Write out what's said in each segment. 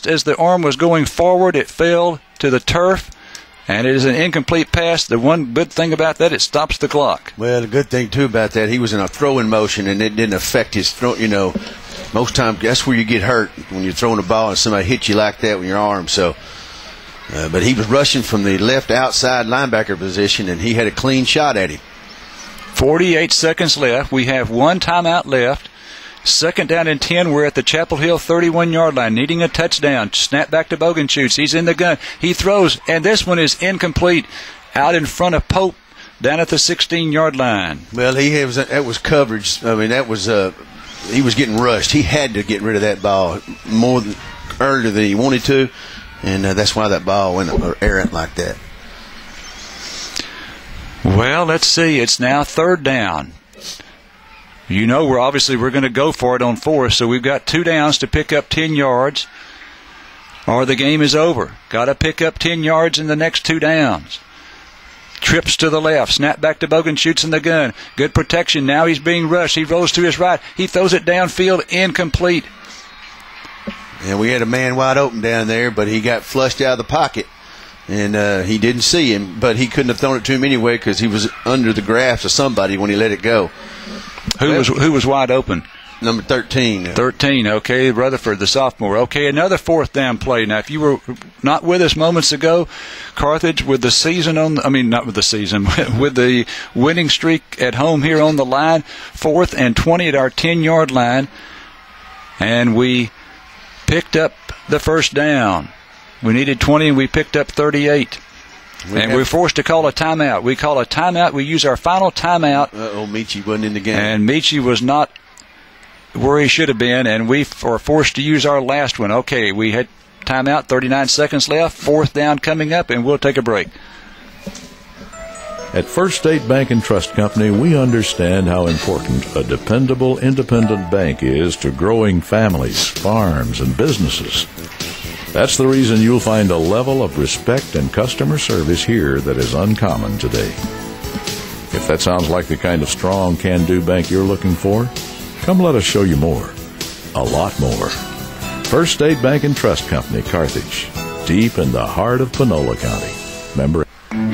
just as the arm was going forward, it fell to the turf, and it is an incomplete pass. The one good thing about that, it stops the clock. Well, the good thing, too, about that, he was in a throwing motion, and it didn't affect his throw. You know, most times that's where you get hurt, when you're throwing a ball and somebody hits you like that with your arm. So, but he was rushing from the left outside linebacker position, and he had a clean shot at him. 48 seconds left. We have one timeout left. 2nd down and 10. We're at the Chapel Hill 31-yard line, needing a touchdown. Snap back to Bogenschutz. He's in the gun. He throws, and this one is incomplete. Out in front of Pope, down at the 16-yard line. Well, that was coverage. I mean, that was he was getting rushed. He had to get rid of that ball earlier than he wanted to, and that's why that ball went errant like that. Well, let's see. It's now 3rd down. You know, we're going to go for it on 4th, so we've got 2 downs to pick up 10 yards, or the game is over. Got to pick up 10 yards in the next 2 downs. Trips to the left, snap back to Bogenschutz in the gun. Good protection. Now he's being rushed. He rolls to his right. He throws it downfield, incomplete. And we had a man wide open down there, but he got flushed out of the pocket. And he didn't see him, but he couldn't have thrown it to him anyway because he was under the grasp of somebody when he let it go. Who was wide open? Number 13. 13, okay, Rutherford, the sophomore. Okay, another 4th down play. Now, if you were not with us moments ago, Carthage with the season not with the season, with the winning streak at home here on the line, 4th and 20 at our 10-yard line, and we picked up the 1st down. We needed 20, and we picked up 38. We're forced to call a timeout. We call a timeout. We use our final timeout. Michi wasn't in the game. And Michi was not where he should have been, and we are forced to use our last one. Okay, we had timeout, 39 seconds left, 4th down coming up, and we'll take a break. At First State Bank and Trust Company, we understand how important a dependable, independent bank is to growing families, farms, and businesses. That's the reason you'll find a level of respect and customer service here that is uncommon today. If that sounds like the kind of strong, can-do bank you're looking for, come let us show you more. A lot more. First State Bank and Trust Company, Carthage, deep in the heart of Panola County. Member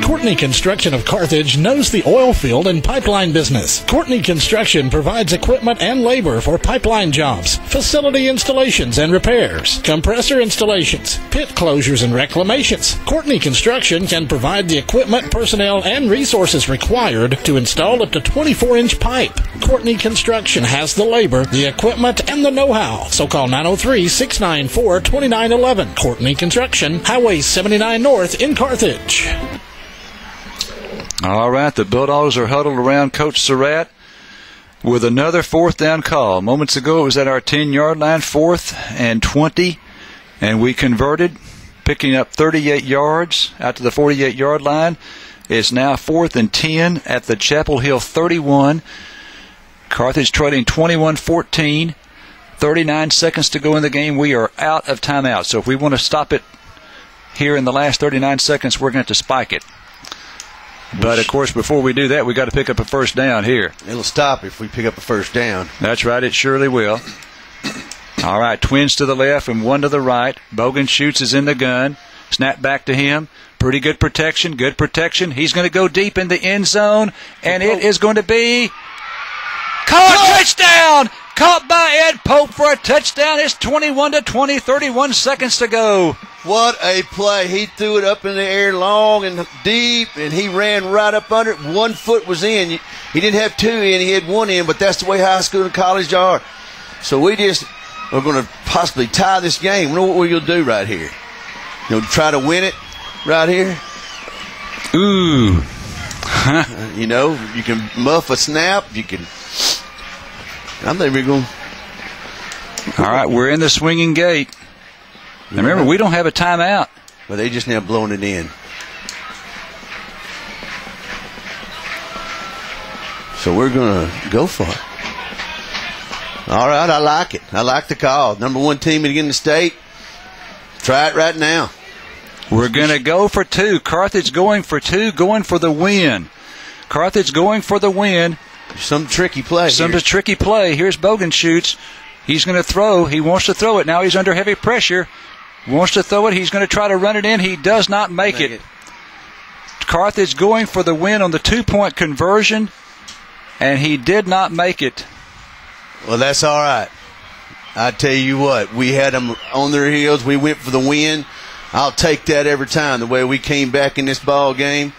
Courtney Construction of Carthage knows the oil field and pipeline business. Courtney Construction provides equipment and labor for pipeline jobs, facility installations and repairs, compressor installations, pit closures and reclamations. Courtney Construction can provide the equipment, personnel, and resources required to install up to 24-inch pipe. Courtney Construction has the labor, the equipment, and the know-how. So call 903-694-2911. Courtney Construction, Highway 79 North in Carthage. All right, the Bulldogs are huddled around Coach Surratt with another 4th down call. Moments ago, it was at our 10-yard line, 4th and 20, and we converted, picking up 38 yards out to the 48-yard line. It's now 4th and 10 at the Chapel Hill 31. Carthage trailing 21-14. 39 seconds to go in the game. We are out of timeout. So if we want to stop it here in the last 39 seconds, we're going to have to spike it. But, of course, before we do that, we've got to pick up a 1st down here. It'll stop if we pick up a 1st down. That's right. It surely will. All right, twins to the left and one to the right. Bogenschutz is in the gun. Snap back to him. Pretty good protection. Good protection. He's going to go deep in the end zone, and it is going to be caught. Touchdown! Caught by Ed Pope for a touchdown. It's 21-20, 31 seconds to go. What a play. He threw it up in the air long and deep, and he ran right up under it. 1 foot was in. He didn't have 2 in. He had 1 in, but that's the way high school and college are. So we just are going to possibly tie this game. You know what we're going to do right here? Try to win it right here. Ooh. You can muff a snap. You can. I think we're going. All right, we're in the swinging gate. Now remember, we don't have a timeout. But they just now blowing it in. So we're going to go for it. All right, I like it. I like the call. Number 1 team in the state. Try it right now. We're going to go for 2. Carthage going for 2, going for the win. Carthage going for the win. Some tricky play. Tricky play. Here's Bogenschutz. He's going to throw. He wants to throw it. Now he's under heavy pressure. wants to throw it. He's going to try to run it in. He does not make it. Carthage going for the win on the 2-point conversion, and he did not make it. Well, that's all right. I tell you what, we had them on their heels. We went for the win. I'll take that every time, the way we came back in this ball game.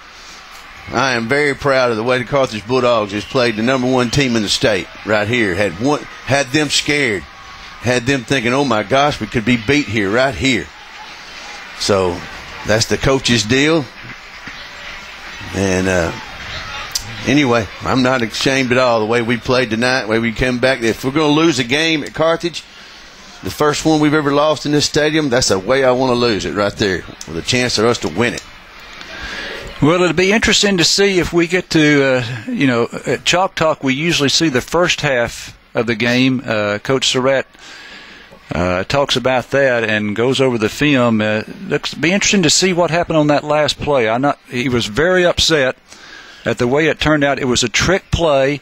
I am very proud of the way the Carthage Bulldogs has played the number 1 team in the state right here. Had them scared. Had them thinking, oh, my gosh, we could be beat here, right here. So that's the coach's deal. And anyway, I'm not ashamed at all the way we played tonight, the way we came back. If we're going to lose a game at Carthage, the first one we've ever lost in this stadium, that's the way I want to lose it right there, with a chance for us to win it. Well, it'll be interesting to see if we get to, at Chalk Talk, we usually see the first half of the game. Coach Surratt talks about that and goes over the film. It'll be interesting to see what happened on that last play. He was very upset at the way it turned out. It was a trick play,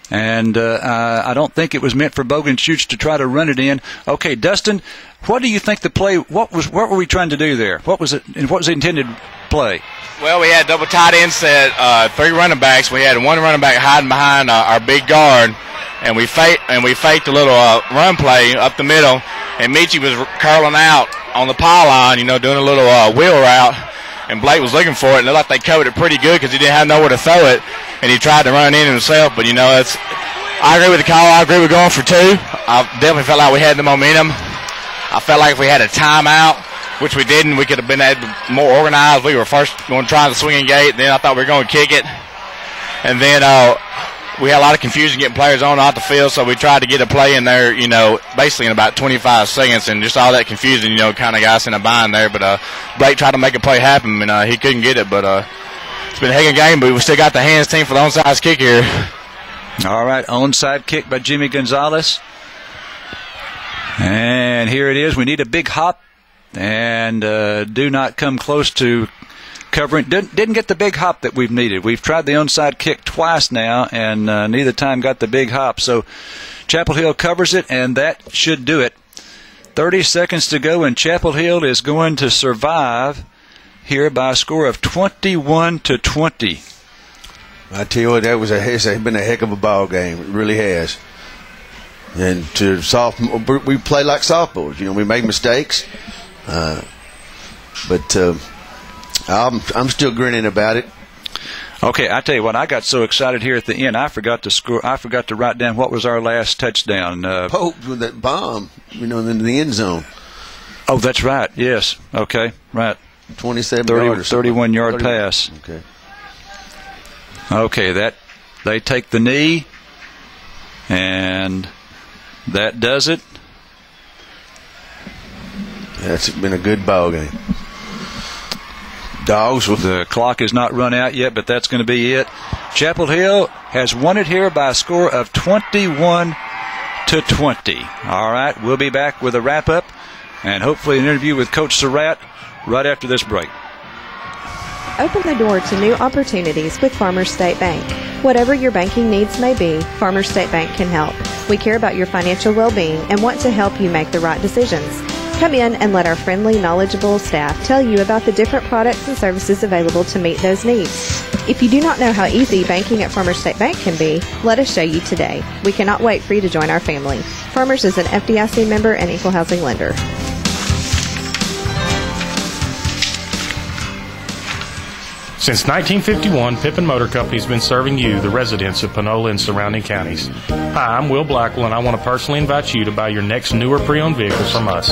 and I don't think it was meant for Bogenschutz to try to run it in. Okay, Dustin, what do you think the play? What were we trying to do there? What was it? And what was the intended play? Well, we had double tight end set, 3 running backs. We had 1 running back hiding behind our big guard, and we faked a little run play up the middle. And Michi was curling out on the pylon, doing a little wheel route. And Blake was looking for it, and it looked like they covered it pretty good because he didn't have nowhere to throw it, and he tried to run it in himself. But I agree with the call. I agree with going for 2. I definitely felt like we had the momentum. I felt like if we had a timeout, which we didn't, we could have been more organized. We were first going to try the swinging gate, then I thought we were going to kick it, and then we had a lot of confusion getting players on and off the field, so we tried to get a play in there, basically in about 25 seconds, and just all that confusion, kind of got us in a bind there. But Blake tried to make a play happen, and he couldn't get it. But it's been a heck of a game, but we still got the hands team for the onside kick here. All right, onside kick by Jimmy Gonzalez. And here it is. We need a big hop, and do not come close to covering. Didn't get the big hop that we've needed. We've tried the onside kick twice now, and neither time got the big hop. So Chapel Hill covers it, and that should do it. 30 seconds to go, and Chapel Hill is going to survive here by a score of 21-20. I tell you what, it's been a heck of a ball game. It really has. And we play like sophomores. We make mistakes, but I'm still grinning about it. Okay, I tell you what, I got so excited here at the end, I forgot to score. I forgot to write down what was our last touchdown. Pope with that bomb, in the end zone. Oh, that's right. Yes. Okay. Right. 31-yard pass. Okay. Okay, they take the knee, and that does it. That's been a good ball game. Dogs. The clock is not run out yet, but that's going to be it. Chapel Hill has won it here by a score of 21-20. All right, we'll be back with a wrap-up and hopefully an interview with Coach Surratt right after this break. Open the door to new opportunities with Farmers State Bank. Whatever your banking needs may be, Farmers State Bank can help. We care about your financial well-being and want to help you make the right decisions. Come in and let our friendly, knowledgeable staff tell you about the different products and services available to meet those needs. If you do not know how easy banking at Farmers State Bank can be, let us show you today. We cannot wait for you to join our family. Farmers is an FDIC member and equal housing lender. Since 1951, Pippin Motor Company has been serving you, the residents of Panola and surrounding counties. Hi, I'm Will Blackwell, and I want to personally invite you to buy your next newer pre-owned vehicle from us.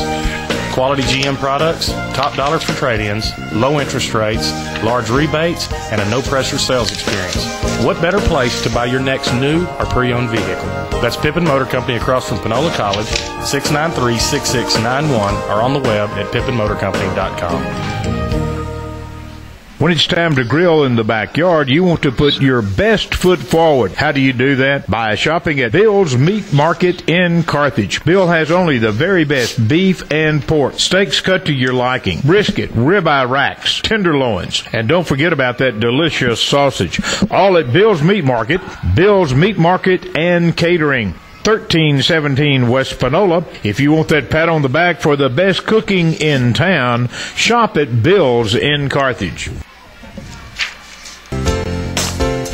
Quality GM products, top dollar for trade-ins, low interest rates, large rebates, and a no-pressure sales experience. What better place to buy your next new or pre-owned vehicle? That's Pippin Motor Company across from Panola College, 693-6691, or on the web at pippinmotorcompany.com. When it's time to grill in the backyard, you want to put your best foot forward. How do you do that? By shopping at Bill's Meat Market in Carthage. Bill has only the very best beef and pork, steaks cut to your liking, brisket, ribeye racks, tenderloins, and don't forget about that delicious sausage. All at Bill's Meat Market and Catering. 1317 West Panola. If you want that pat on the back for the best cooking in town, shop at Bill's in Carthage.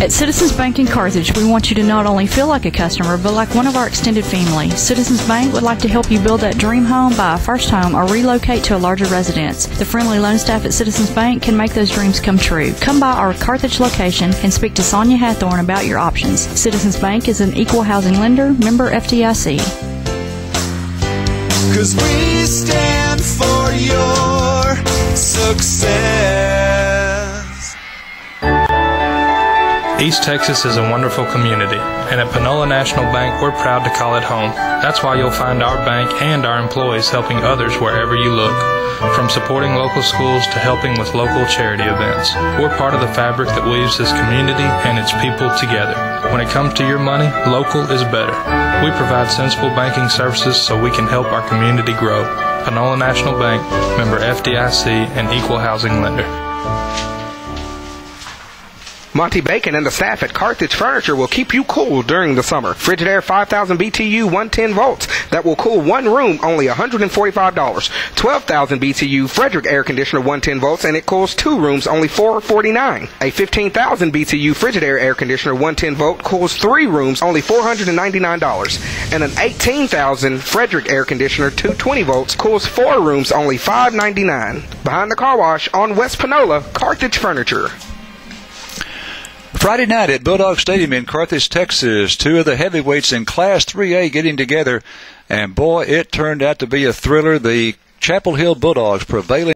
At Citizens Bank in Carthage, we want you to not only feel like a customer, but like one of our extended family. Citizens Bank would like to help you build that dream home, buy a first home, or relocate to a larger residence. The friendly loan staff at Citizens Bank can make those dreams come true. Come by our Carthage location and speak to Sonia Hathorn about your options. Citizens Bank is an equal housing lender, member FDIC. 'Cause we stand for your success. East Texas is a wonderful community, and at Panola National Bank, we're proud to call it home. That's why you'll find our bank and our employees helping others wherever you look, from supporting local schools to helping with local charity events. We're part of the fabric that weaves this community and its people together. When it comes to your money, local is better. We provide sensible banking services so we can help our community grow. Panola National Bank, member FDIC, and equal housing lender. Monty Bacon and the staff at Carthage Furniture will keep you cool during the summer. Frigidaire 5000 BTU 110 volts that will cool one room, only $145. 12,000 BTU Frederick air conditioner 110 volts and it cools two rooms, only $449. A 15,000 BTU Frigidaire air conditioner 110 volt cools three rooms, only $499. And an 18,000 Frederick air conditioner 220 volts cools four rooms, only $599. Behind the car wash on West Panola, Carthage Furniture. Friday night at Bulldog Stadium in Carthage, Texas, two of the heavyweights in Class 3A getting together, and boy, it turned out to be a thriller. The Chapel Hill Bulldogs prevailing